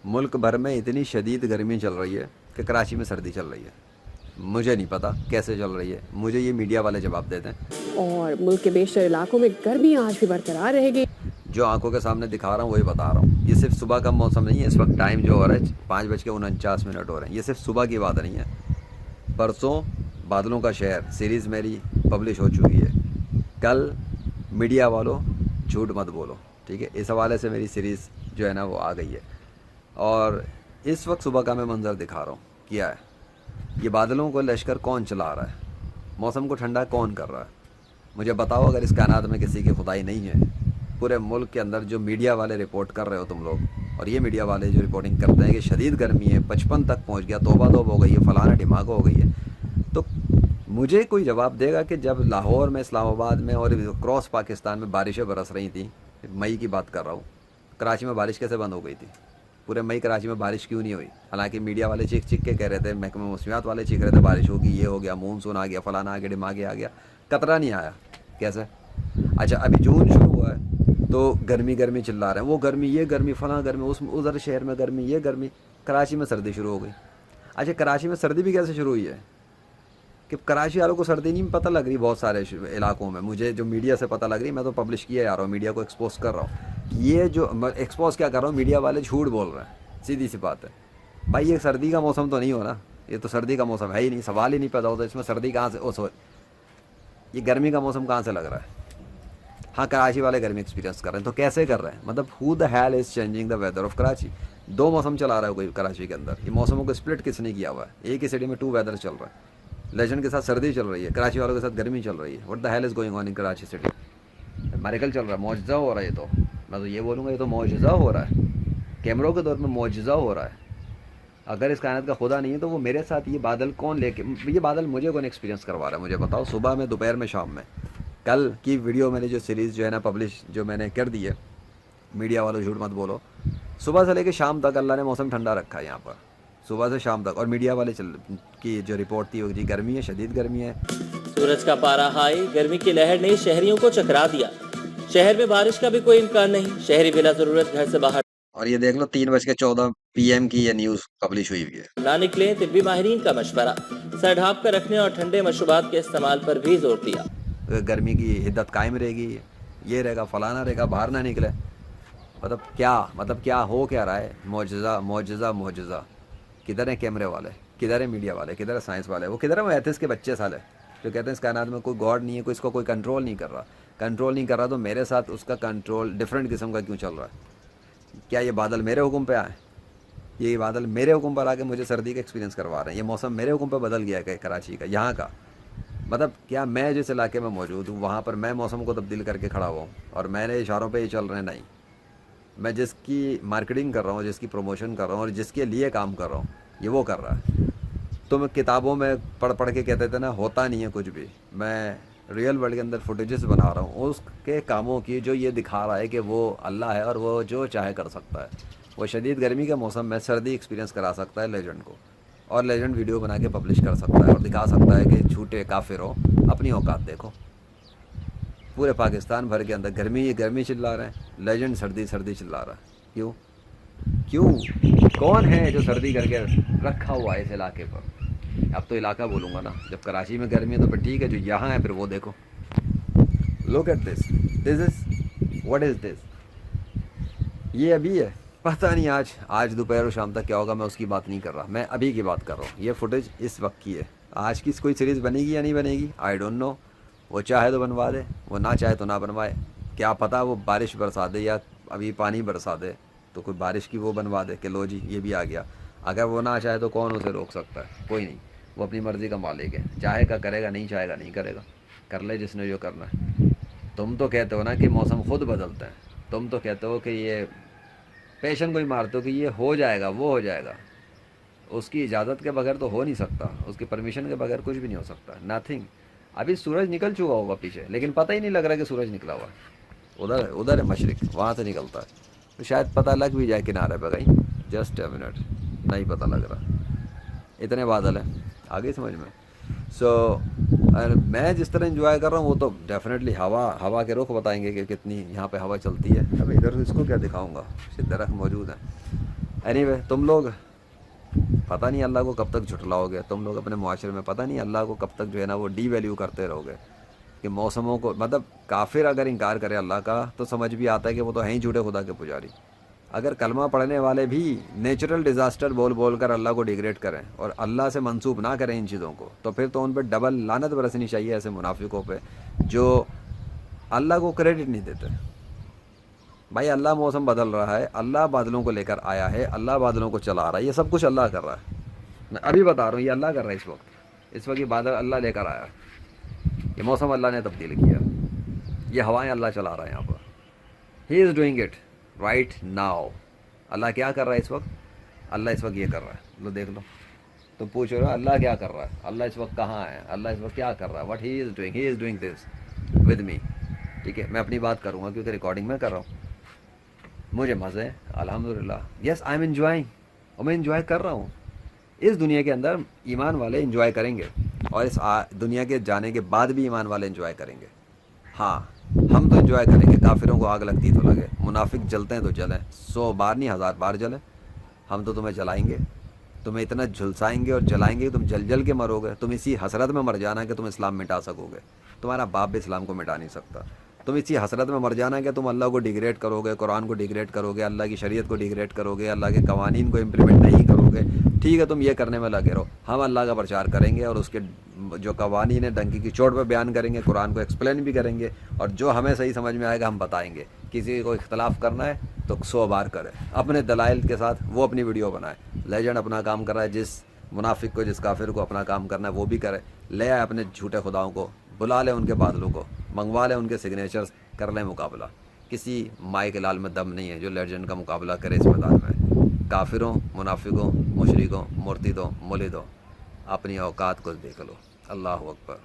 ملک بھر میں اتنی شدید گرمی چل رہی ہے کہ کراچی میں سردی چل رہی ہے. مجھے نہیں پتا کیسے چل رہی ہے, مجھے یہ میڈیا والے جواب دیتے ہیں. اور ملک کے بیشتر علاقوں میں گرمی آج بھی برقرار رہے گی. جو آنکھوں کے سامنے دکھا رہا ہوں وہی بتا رہا ہوں. یہ صرف صبح کا موسم نہیں ہے. اس وقت ٹائم جو ہو رہا ہے 5:49 ہو رہے ہیں. یہ صرف صبح کی بات نہیں ہے. پرسوں بادلوں کا شہر سیریز میری پبلش ہو چکی ہے. کل میڈیا والوں جھوٹ مت بولو, ٹھیک ہے, اس حوالے سے میری سیریز جو ہے نا وہ آ گئی ہے. اور اس وقت صبح کا میں منظر دکھا رہا ہوں. کیا ہے یہ بادلوں کو لشکر کون چلا رہا ہے؟ موسم کو ٹھنڈا کون کر رہا ہے؟ مجھے بتاؤ. اگر اس کائنات میں کسی کی خدائی نہیں ہے, پورے ملک کے اندر جو میڈیا والے رپورٹ کر رہے ہو تم لوگ, اور یہ میڈیا والے جو رپورٹنگ کرتے ہیں کہ شدید گرمی ہے, 55 تک پہنچ گیا, توبہ توبہ ہو گئی ہے, فلانا ڈھماک ہو گئی ہے, تو مجھے کوئی جواب دے گا کہ جب لاہور میں, اسلام آباد میں اور کراس پاکستان میں بارشیں برس رہی تھیں, مئی کی بات کر رہا ہوں, کراچی میں بارش کیسے بند ہو گئی تھی؟ پورے مئی کراچی میں بارش کیوں نہیں ہوئی؟ حالانکہ میڈیا والے چیخ چیخ کے کہہ رہے تھے, محکمہ موسمیات والے چیخ رہے تھے بارش ہوگی, یہ ہو گیا, مونسون آ گیا, فلانا آ گیا, ڈھماکے آ گیا, قطرہ نہیں آیا. کیسے؟ اچھا ابھی جون شروع ہوا ہے تو گرمی گرمی چلا رہے ہیں, وہ گرمی, یہ گرمی, فلاں گرمی, اس ادھر شہر میں گرمی, یہ گرمی. کراچی میں سردی شروع ہو گئی. اچھا کراچی میں سردی بھی کیسے شروع ہوئی ہے؟ کہ کراچی والوں کو سردی نہیں پتہ لگ رہی بہت سارے علاقوں میں. مجھے جو میڈیا سے پتہ لگ رہی, میں تو پبلش کیا جا رہا ہوں, میڈیا کو ایکسپوز کر رہا ہوں. یہ جو ایکسپوز کیا کر رہا ہوں, میڈیا والے جھوٹ بول رہے ہیں, سیدھی سی بات ہے. بھائی یہ سردی کا موسم تو نہیں ہو نا, یہ تو سردی کا موسم ہے ہی نہیں, سوال ہی نہیں پیدا ہوتا اس میں. سردی کہاں سے, یہ گرمی کا موسم کہاں سے لگ رہا ہے؟ ہاں کراچی والے گرمی ایکسپیرینس کر رہے ہیں, تو کیسے کر رہے ہیں؟ مطلب who the hell is changing the weather of Karachi. دو موسم چلا رہا ہے کوئی کراچی کے اندر. یہ موسموں کو اسپلٹ کس نے کیا ہوا ہے؟ ایک ہی سٹی میں 2 ویدر چل رہا ہے. لیجنڈ کے ساتھ سردی چل رہی ہے, کراچی والوں کے ساتھ گرمی چل رہی ہے. What the hell is going on in Karachi city? Miracle چل رہا ہے, معجزہ ہو رہا ہے. یہ تو میں تو یہ بولوں گا, یہ تو معجزہ ہو رہا ہے. کیمروں کے دور میں معجزہ ہو رہا ہے. اگر اس کائنات کا خدا نہیں ہے تو وہ میرے ساتھ یہ بادل کون لے کے, یہ بادل مجھے کون ایکسپیرینس کروا رہا ہے؟ مجھے بتاؤ. صبح میں, دوپہر میں, شام میں. کل کی ویڈیو میں نے جو سیریز جو ہے نا پبلش جو میں نے کر دی ہے, میڈیا والوں جھوٹ مت بولو, صبح سے لے کے شام تک اللہ نے موسم ٹھنڈا رکھا ہے یہاں پر, صبح سے شام تک. اور میڈیا والے کی جو رپورٹ تھی وہ جی گرمی ہے, شدید گرمی ہے. سورج کا پارا ہائی, گرمی کی لہر نے شہریوں کو چکرا دیا. شہر میں بارش کا بھی کوئی امکان نہیں, شہری بلا ضرورت گھر سے باہر اور یہ دیکھ لو 3:14 PM کی یہ نیوز پبلش ہوئی ہوئی ہے. نہ نکلیں. طبی ماہرین کا مشورہ, سر ڈھانپ کر رکھنے اور ٹھنڈے مشروبات کے استعمال پر بھی زور دیا. گرمی کی حدت قائم رہے گی, یہ رہے گا, فلانا رہے گا, باہر نہ نکلے. مطلب کیا ہو کیا رہا ہے؟ معجزہ معجزہ معجزہ. کدھر ہیں کیمرے والے, کدھر ہیں میڈیا والے, کدھر ہے سائنس والے, وہ کدھر ہیں وہ ایتھس کے بچے سالے جو کہتے ہیں اس کائنات میں کوئی گاڈ نہیں ہے, کوئی اس کو کوئی کنٹرول نہیں کر رہا. کنٹرول نہیں کر رہا تو میرے ساتھ اس کا کنٹرول ڈفرینٹ قسم کا کیوں چل رہا ہے؟ کیا یہ بادل میرے حکم پہ آئے؟ یہ بادل میرے حکم پر آ کے مجھے سردی کا ایکسپیرینس کروا رہے ہیں. یہ موسم میرے حکم پہ بدل گیا ہے کراچی کا, یہاں کا. مطلب کیا میں جس علاقے میں موجود ہوں وہاں پر میں موسم کو تبدیل کر کے کھڑا ہوا ہوں, اور میں نے اشاروں پہ یہ چل رہے ہیں؟ نہیں. میں جس کی مارکیٹنگ کر رہا ہوں, جس کی پروموشن کر رہا ہوں, اور جس کے لیے کام کر رہا ہوں, یہ وہ کر رہا ہے. تم کتابوں میں پڑھ کے کہتے تھے نا ہوتا نہیں ہے کچھ بھی. میں ریئل ورلڈ کے اندر فوٹیجز بنا رہا ہوں اس کے کاموں کی جو یہ دکھا رہا ہے کہ وہ اللہ ہے اور وہ جو چاہے کر سکتا ہے. وہ شدید گرمی کے موسم میں سردی ایکسپیرینس کرا سکتا ہے لیجنڈ کو, اور لیجنڈ ویڈیو بنا کے پبلش کر سکتا ہے اور دکھا سکتا ہے کہ جھوٹے کافر ہو, اپنی اوقات دیکھو. پورے پاکستان بھر کے اندر گرمی گرمی چلا رہے ہیں, لیجنڈ سردی سردی چلا رہا ہے. کیوں کون ہے جو سردی کر کے رکھا ہوا ہے اس علاقے پر؟ اب تو علاقہ بولوں گا نا, جب کراچی میں گرمی ہے تو پھر ٹھیک ہے, جو یہاں ہے پھر وہ دیکھو. Look at this is what is this. یہ ابھی ہے, پتہ نہیں آج دوپہر و شام تک کیا ہوگا, میں اس کی بات نہیں کر رہا, میں ابھی کی بات کر رہا ہوں. یہ فوٹیج اس وقت کی ہے. آج کی کوئی سیریز بنے گی یا نہیں بنے گی, آئی ڈونٹ نو. وہ چاہے تو بنوا دے, وہ نہ چاہے تو نہ بنوائے. کیا پتہ وہ بارش برسا دے یا ابھی پانی برسا دے, تو کوئی بارش کی وہ بنوا دے کہ لو جی یہ بھی آ گیا. اگر وہ نہ چاہے تو کون اسے روک سکتا ہے؟ کوئی نہیں. وہ اپنی مرضی کا مالک ہے, چاہے گا کرے گا, نہیں چاہے گا نہیں کرے گا. کر لے جس نے جو کرنا ہے. تم تو کہتے ہو نا کہ موسم خود بدلتا ہے, تم تو کہتے ہو کہ یہ پیشن کوئی مارتے ہو کہ یہ ہو جائے گا, وہ ہو جائے گا. اس کی اجازت کے بغیر تو ہو نہیں سکتا, اس کی پرمیشن کے بغیر کچھ بھی نہیں ہو سکتا. نتھنگ. ابھی سورج نکل چکا ہوگا پیچھے, لیکن پتہ ہی نہیں لگ رہا کہ سورج نکلا ہوا ہے. ادھر ہے مشرق, وہاں سے نکلتا ہے. تو شاید پتہ لگ بھی جائے کنارے پہ کہیں. جسٹ اے منٹ, نہیں پتہ لگ رہا, اتنے بادل ہیں. آگے سمجھ میں. سو میں جس طرح انجوائے کر رہا ہوں وہ تو ڈیفینیٹلی ہوا کے رخ بتائیں گے کہ کتنی یہاں پہ ہوا چلتی ہے. اب ادھر اس کو کیا دکھاؤں گا, درخت موجود ہیں. اینی وے تم لوگ پتہ نہیں اللہ کو کب تک جھٹلاؤ گے، تم لوگ اپنے معاشرے میں پتہ نہیں اللہ کو کب تک جو ہے نا وہ ڈی ویلیو کرتے رہو گے کہ موسموں کو، مطلب کافر اگر انکار کرے اللہ کا تو سمجھ بھی آتا ہے کہ وہ تو ہیں ہی جھوٹے خدا کے پجاری۔ اگر کلمہ پڑھنے والے بھی نیچرل ڈیزاسٹر بول بول کر اللہ کو ڈیگریڈ کریں اور اللہ سے منسوب نہ کریں ان چیزوں کو، تو پھر تو ان پہ ڈبل لعنت برسنی چاہیے ایسے منافقوں پہ جو اللہ کو کریڈٹ نہیں دیتے۔ بھائی اللہ موسم بدل رہا ہے، اللہ بادلوں کو لے کر آیا ہے، اللہ بادلوں کو چلا رہا ہے، یہ سب کچھ اللہ کر رہا ہے۔ میں ابھی بتا رہا ہوں یہ اللہ کر رہا ہے اس وقت یہ بادل اللہ لے کر آیا، یہ موسم اللہ نے تبدیل کیا، یہ ہوائیں اللہ چلا رہا ہے یہاں پر۔ He is doing it right now. Allah کیا کر رہا ہے اس وقت؟ اللہ اس وقت یہ کر رہا ہے، لو دیکھ لو، تم پوچھ رہے ہو اللہ کیا کر رہا ہے، اللہ اس وقت کہاں ہے، اللہ اس وقت کیا کر رہا ہے، what he is doing this with me. ٹھیک ہے، میں اپنی بات کروں گا کیونکہ ریکارڈنگ میں کر رہا ہوں، مجھے مزے ہیں الحمدللہ، یس آئی ایم انجوائنگ، اور میں انجوائے کر رہا ہوں۔ اس دنیا کے اندر ایمان والے انجوائے کریں گے اور اس دنیا کے جانے کے بعد بھی ایمان والے انجوائے کریں گے۔ ہاں ہم تو انجوائے کریں گے، کافروں کو آگ لگتی تو لگے، منافق جلتے ہیں تو جلیں، 100 بار نہیں 1000 بار جلیں، ہم تو تمہیں جلائیں گے، تمہیں اتنا جھلسائیں گے اور جلائیں گے کہ تم جل جل کے مرو گے، تم اسی حسرت میں مر جانا کہ تم اسلام مٹا سکو گے، تمہارا باپ بھی اسلام کو مٹا نہیں سکتا، تم اسی حسرت میں مر جانا کہ تم اللہ کو ڈیگریڈ کرو گے، قرآن کو ڈیگریڈ کرو گے، اللہ کی شریعت کو ڈیگریڈ کرو گے، اللہ کے قوانین کو امپلیمنٹ نہیں کرو گے۔ ٹھیک ہے تم یہ کرنے میں لگے رہو، ہم اللہ کا پرچار کریں گے اور اس کے جو قوانین ہیں ڈنکی کی چوٹ پہ بیان کریں گے، قرآن کو ایکسپلین بھی کریں گے، اور جو ہمیں صحیح سمجھ میں آئے گا ہم بتائیں گے۔ کسی کو اختلاف کرنا ہے تو 100 بار کرے اپنے دلائل کے ساتھ، وہ اپنی ویڈیو بنائے، لیجنڈ اپنا کام کر رہا ہے، جس منافق کو جس کافر کو اپنا کام کرنا ہے وہ بھی کرے، لے آئے اپنے جھوٹے خداؤں کو، بلا لے ان کے بادلوں کو، منگوا لے ان کے سگنیچرز، کر لیں مقابلہ۔ کسی مائی کے لال میں دم نہیں ہے جو لیجنڈ کا مقابلہ کرے اس میدان میں۔ کافروں، منافقوں، مشرکوں، مرتدوں، ملدوں، اپنی اوقات کو دیکھ لو۔ اللہ اکبر۔